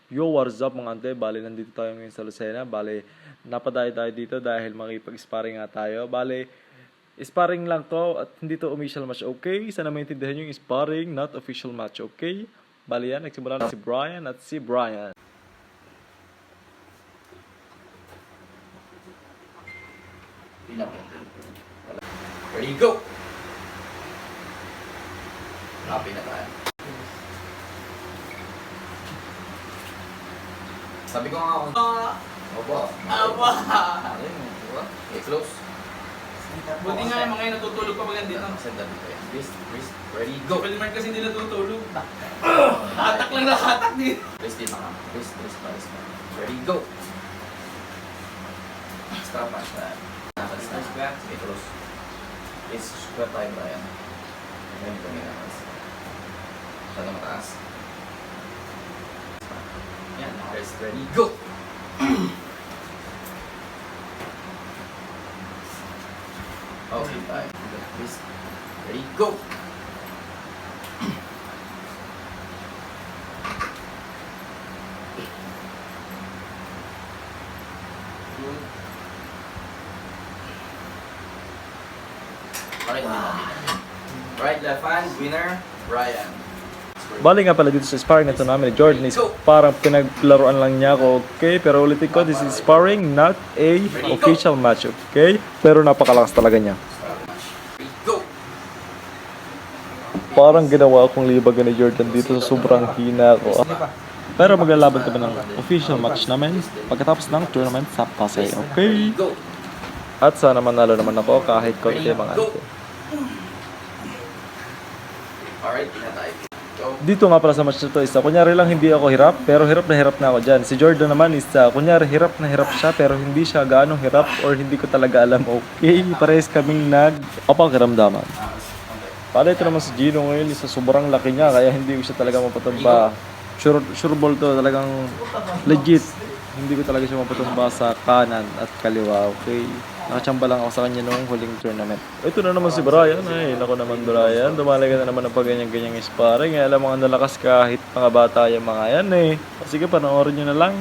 Yo, what's up mga ante? Bale, nandito tayo ngayon sa Lucena. Bale, napadayo tayo dito dahil makipag-sparring nga tayo. Bale, sparring lang to at hindi to official match, okay? Sana maintindihan yung sparring, not official match, okay? Bale yan, nagsimula na si Brian at si Brian. Ready, go! Happy na tayo. Sabi ko nga ako, Aba! Ayun, diba? Okay, close. Buti nga yung mga yun natutulog pa maganda dito. Send that dito yan. Wrist, ready, go! Super Mark kasi hindi natutulog. Hatak lang na hatak dito. Wrist dito ka. Wrist pa. Ready, go! Extra punch na. Sige, close. Please, squat tayo, Brian. Ganyan ko nila. Masyado mataas. Yan, wrist, ready, go! Okay, tayo. Wrist, ready, go! Right, left hand, winner, Brian. Bale nga pala dito sa sparring na ito namin ni Jordan is parang pinaglaruan lang niya ako, okay? Pero ulitin ko, this is sparring, not a official match, okay? Pero napakalakas talaga niya. Go! Parang ginawa akong libagan ni Jordan dito sa sobrang hina ko. Pero maglalaban kami ng official match namin pagkatapos ng tournament sa Pasay, okay? Go! At sana manalo naman ako kahit konti mga ante. Alright, tina tayo. Go! Dito nga pala sa match na to isa, kunyari lang hindi ako hirap, pero hirap na ako dyan. Si Jordan naman isa, kunyari hirap na hirap siya, pero hindi siya gaano hirap or hindi ko talaga alam, okay? Parehas kaming nagpapakiramdaman. Pala ito naman si Gino ngayon, isa sobrang laki niya, kaya hindi ko siya talaga mapatumba. Sure ball to, talagang legit. Hindi ko talaga siya mapatumba sa kanan at kaliwa, okay? Nakachamba lang ako sa kanya noong huling tournament. Ito na naman si Brian. Ay, nako naman Brian. Dumalaga na naman ang pag-ganyan-ganyang sparring. Ay, alam mo ang nalakas kahit mga bata yung mga yan eh. Sige, panoorin nyo na lang.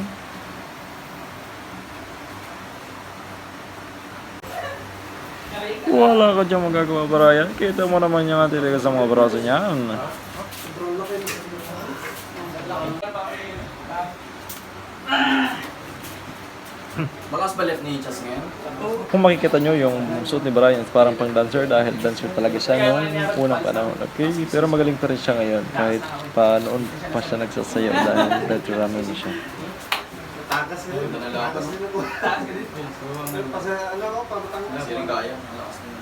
Wala ka dyan magagawa Brian. Kita mo naman yung talaga sa mga braso niyan. Malakas ba left ni Chas ngayon? Kung makikita nyo yung suit ni Brian parang pang dancer dahil dancer talaga siya noong unang panahon. Okay? Pero magaling pa rin siya ngayon kahit pa noon pa siya nagsasayaw dahil veteran na siya. Ito na lang. Siling kaya. Malakas na.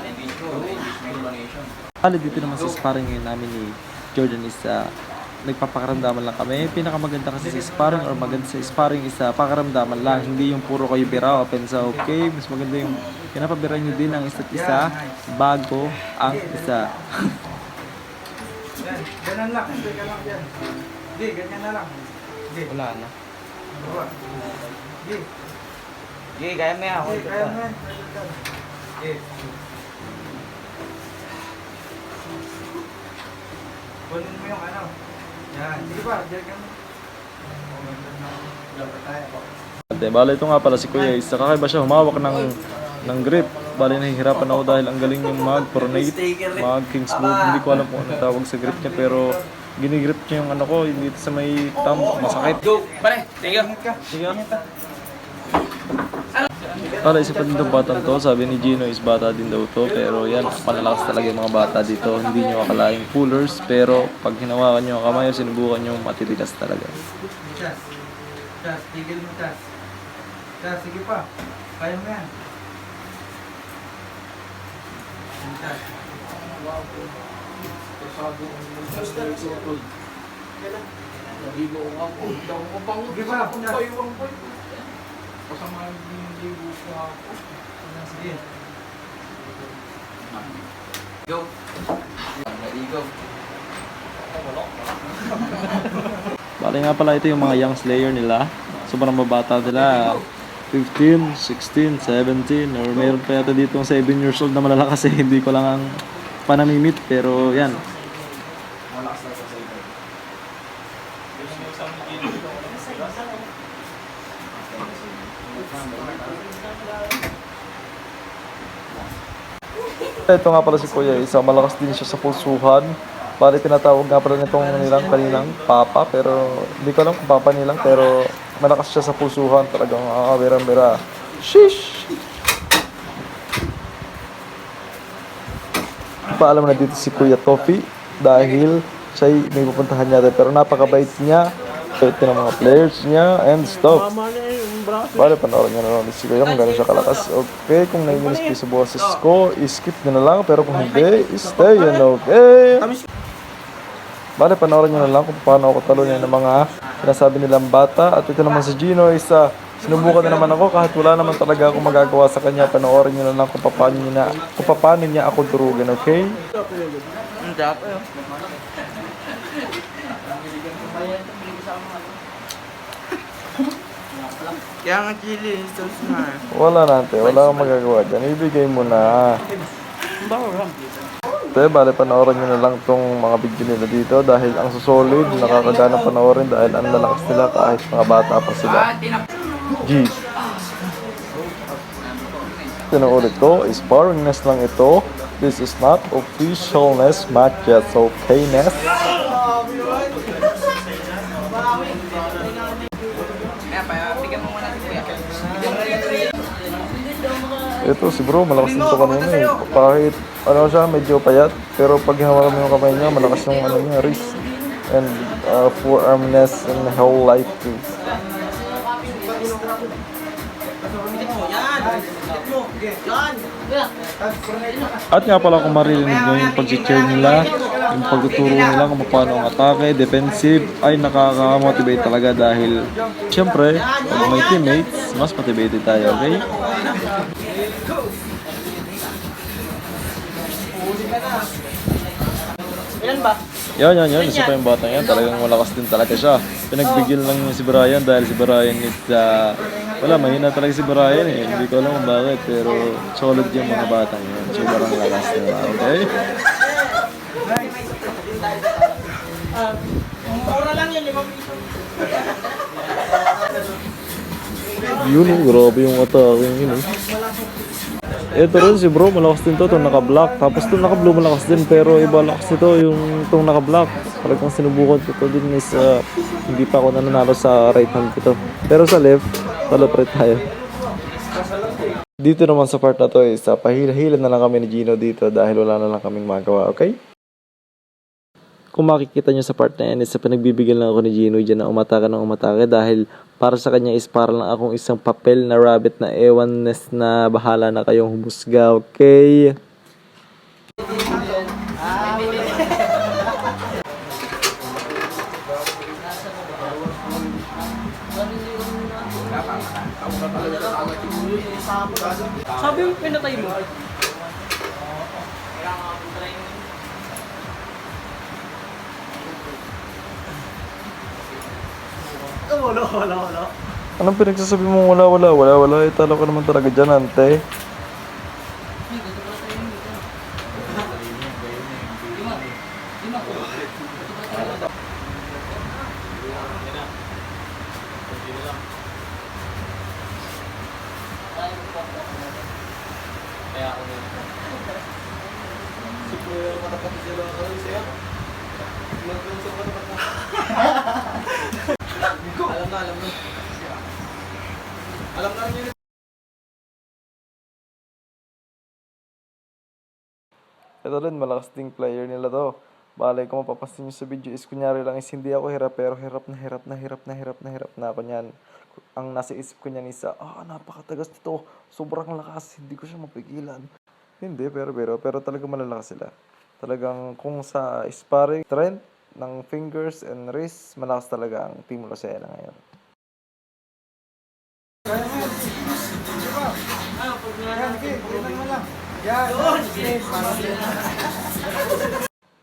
Engage ko. Combination. Dito naman sa sparring ngayon namin ni Jordan is nagpapakaramdaman lang kami. Pinakamaganda kasi sa sparring or maganda sa sparring is pakaramdaman lang. Hindi yung puro kayo bira o pensa, okay? Mas maganda yung pinapabira nyo din ang isa't isa bago ang isa. Ganyan lang. Ganyan lang dyan. Hindi, ganyan na lang. Hindi. Wala na. Hindi. Sige, kaya mo yan. Hindi, kaya mo yan. Hindi. Kunin mo yung ano. Yan. Sige pa, diyan ka mo. Dapat tayo. Bale, ito nga pala si Kuya is kakaiba siya humawak ng grip. Bale, nahihirapan ako dahil ang galing yung mag-pronate, mag-king's move. Hindi ko alam kung ano tawag sa grip niya pero ginigrip niya yung ano ko, hindi sa may thumb, masakit. Go! Pare, thank you. Sige. Para isipan din itong batang to, sabi ni Gino is bata din daw to, pero yan, panalakas talaga yung mga bata dito. Hindi nyo akalaing pullers, pero pag hinawakan nyo ang kamay, sinubukan nyo, matitigas talaga. Chas. Chas, tigil mo Chas. Chas, sige pa. Kaya mo yan. Chas. Sige pa, Chas. Pasama yung libo ko ako. Sige. Go! Ready, go! Bale nga pala ito yung mga young slayer nila. Sobrang babata nila. 15, 16, 17, or mayroon pa yata dito 7 years old na malalakas eh. Hindi ko lang ang panamimit, pero yan. Malakas lang sa ito. Ito nga pala si Kuya Isa, malakas din siya sa pulsuhan. Bali tinatawag nga pala nitong nilang kaninang papa, pero hindi ko alam kung papa nilang, pero malakas siya sa pulsuhan, talagang nakakabira-bira. Sheesh! Paalam na dito si Kuya Toffee dahil siya'y may pupuntahan niya, pero napakabait niya. Ito ng mga players niya and stuff. Bale, panoorin nyo na lang si Kuya kung gano'n siya kalakas. Okay, kung naiinis kayo sa boses ko, skip nyo na lang. Pero kung hindi, stay yan, okay? Bale, panoorin nyo na lang kung paano ako talunin ng mga sinasabi nilang bata. At ito naman si Gino, isa sinubukan na naman ako kahit wala naman talaga akong magagawa sa kanya. Panoorin nyo na lang kung paano niya ako turugan, okay? Ang dapat yun. Kaya nga chili, sauce na. Wala natin, wala akong magagawa dyan. Ibigay mo na. Te, bale panoorin nyo na lang tong mga video nila dito dahil ang susolid, nakakagana panoorin dahil ang lalakas nila kahit mga bata pa sila. G. Tinuulit ko, sparringness lang ito. This is not officialness match yet, so okayness. Bigyan mo muna si Kuya. Ito si bro, malakas nito kanina eh. Kahit ano siya, medyo payat. Pero pag hinawakan mo yung kamay niya, malakas yung ano niya, wrist. And forearmness and whole life too. At nga pala kung maririnig nyo yung pag-cheer nila, yung pagtuturo nila kung paano ang atake, defensive, ay nakaka-motivate talaga dahil syempre, pag may teammates, mas motivated tayo, okay? Yan. Isa pa yung batang yan. Talagang malakas din talaga siya. Pinagbigil lang niya si Brian dahil si Brian is, wala, mahina talaga si Brian eh. Hindi ko alam kung bakit, pero solid yung mga batang yan. Sobrang lakas nila, okay? Mura lang yun, 5 piso. Yun oh, grabe yung atake yun eh. Ito rin si bro, malakas din to, itong naka-block. Tapos itong naka-blue malakas din, pero iba lakas nito yung itong naka-block. Talagang sinubukan ko to din is hindi pa ako nananalo sa right hand ko to. Pero sa left, talo pa rin tayo. Dito naman sa part na to is pahila-hila na lang kami ni Gino dito dahil wala na lang kaming magawa, okay? Kung makikita nyo sa part na yan, is pinagbibigyan lang ako ni Gino dyan na umatake ng umatake dahil para sa kanya is para lang akong isang papel na rabbit na ewannes na bahala na kayong humusga, okay? Sabi mo, pinatay mo. Wala. Anong pinagsasabi mo wala? Talo ka naman talaga dyan, ante. Alam na yun. Ito rin, malakas ding player nila to. Bale, kung mapapansin nyo sa video is kunyari lang is hindi ako hirap, pero hirap na ako niyan. Ang nasa isip ko niyan is, napakatagas nito. Sobrang lakas, hindi ko siya mapigilan. Hindi, pero talaga malalakas sila. Talagang kung sa sparring strength ng fingers and wrists, malakas talaga ang Team Lucena ngayon.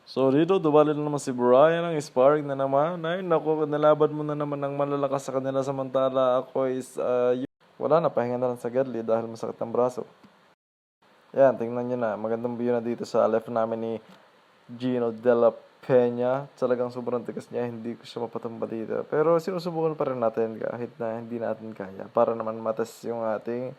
So dito, dumali na naman si Brian ng sparring na naman. Ay, naku, nalaban mo na naman ng malalakas sa kanila samantala ako is, wala na, pahinga na lang sa Gadli dahil masakit ang braso. Yan, tingnan nyo na. Magandang view na dito sa left namin ni Gino Della Peña. Talagang sobrang tigas niya. Hindi ko siya mapatumba dito. Pero sinusubukan pa rin natin kahit na hindi natin kaya. Para naman matas yung ating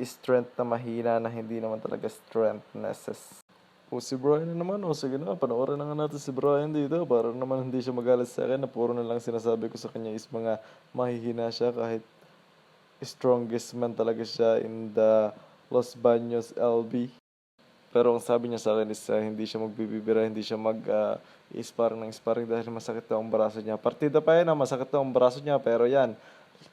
strength na mahina na hindi naman talaga strength necess. O si Brian na naman. O sige na, panoorin na nga natin si Brian dito. Para naman hindi siya magalit sa akin na puro na lang sinasabi ko sa kanya is mga mahihina siya kahit strongest man talaga siya in the Los Baños LB. Pero ang sabi niya sa akin is hindi siya magbibibira, hindi siya sparring ng sparring dahil masakit daw ang braso niya. Partida pa yan, masakit daw ang braso niya. Pero yan,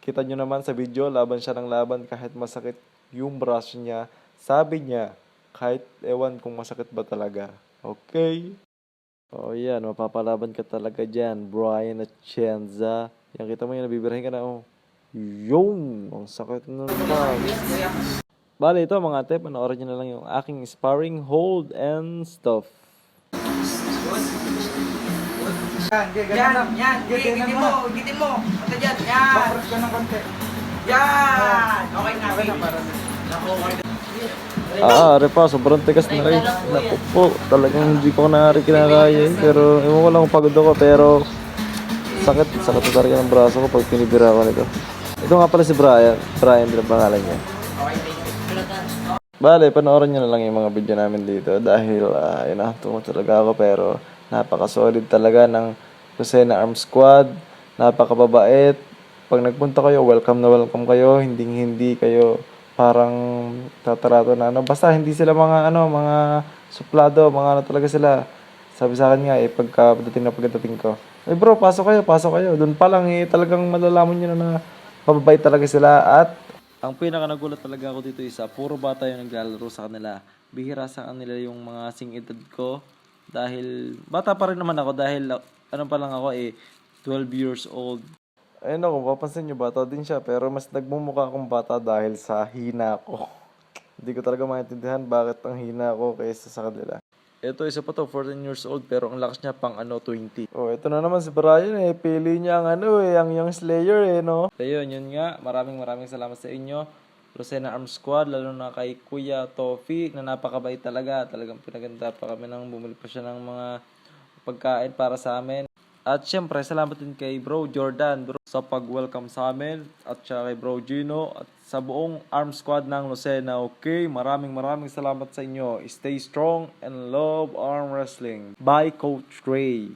kita nyo naman sa video, laban siya ng laban kahit masakit yung braso niya. Sabi niya, kahit ewan kung masakit ba talaga. Okay? Oh yan, mapapalaban ka talaga dyan, Brian Atienza. Yan, kita mo yan, nabibirahin ka na. Oh. Yung, ang sakit na naman. Bale, ito mga ate, panoorin nyo na lang yung aking sparring hold and stuff. Yan, Yan, yan. Gitin mo, gitin mo. Ito dyan, yan. Bakit ka ng konti? Yan. Okay na, Okay na, para Are pa, sobrang tigas na rin. Naku po, talagang hindi ko na rin kinakaya eh. Pero, ewan ko lang kung pagod ako, pero sakit na talaga ng braso ko pag pinibira ko nito. Ito nga pala si Brian. Brian din ang pangalan niya. Bale, panoorin nyo na lang yung mga video namin dito dahil inaantungan talaga ako pero napaka-solid talaga ng Lucena Arm Squad. Napakababait. Pag nagpunta kayo, welcome na welcome kayo. Hindi kayo parang tatarato na ano. Basta hindi sila mga mga suplado, mga ano talaga sila. Sabi sa akin nga pagdating ko. Bro, pasok kayo. Doon pa lang talagang malalaman nyo na mababait talaga sila at ang pinaka nagulat talaga ako dito isa, puro bata yung naglalaro sa kanila. Bihira sa kanila yung mga sing-edad ko. Dahil, bata pa rin naman ako dahil, pa lang ako 12 years old. Ayun ako, papansin nyo, bata din siya. Pero mas nagmumukha akong bata dahil sa hina ko. Hindi ko talaga maintindihan bakit ang hina ko kaysa sa kanila. Ito, isa pa to, 14 years old, pero ang lakas niya pang 20. Oh, ito na naman si Brian pili niya ang ang Young Slayer no? So yun nga, maraming salamat sa inyo. Lucena Arm Squad, lalo na kay Kuya Tofi, na napakabait talaga. Talagang pinaganda pa kami nang bumili pa siya ng mga pagkain para sa amin. At syempre, salamat din kay Bro Jordan sa pag-welcome sa amin. At siya kay Bro Gino at sa buong Arm Squad ng Lucena. Okay, maraming salamat sa inyo. Stay strong and love arm wrestling. Bye, Coach Ray.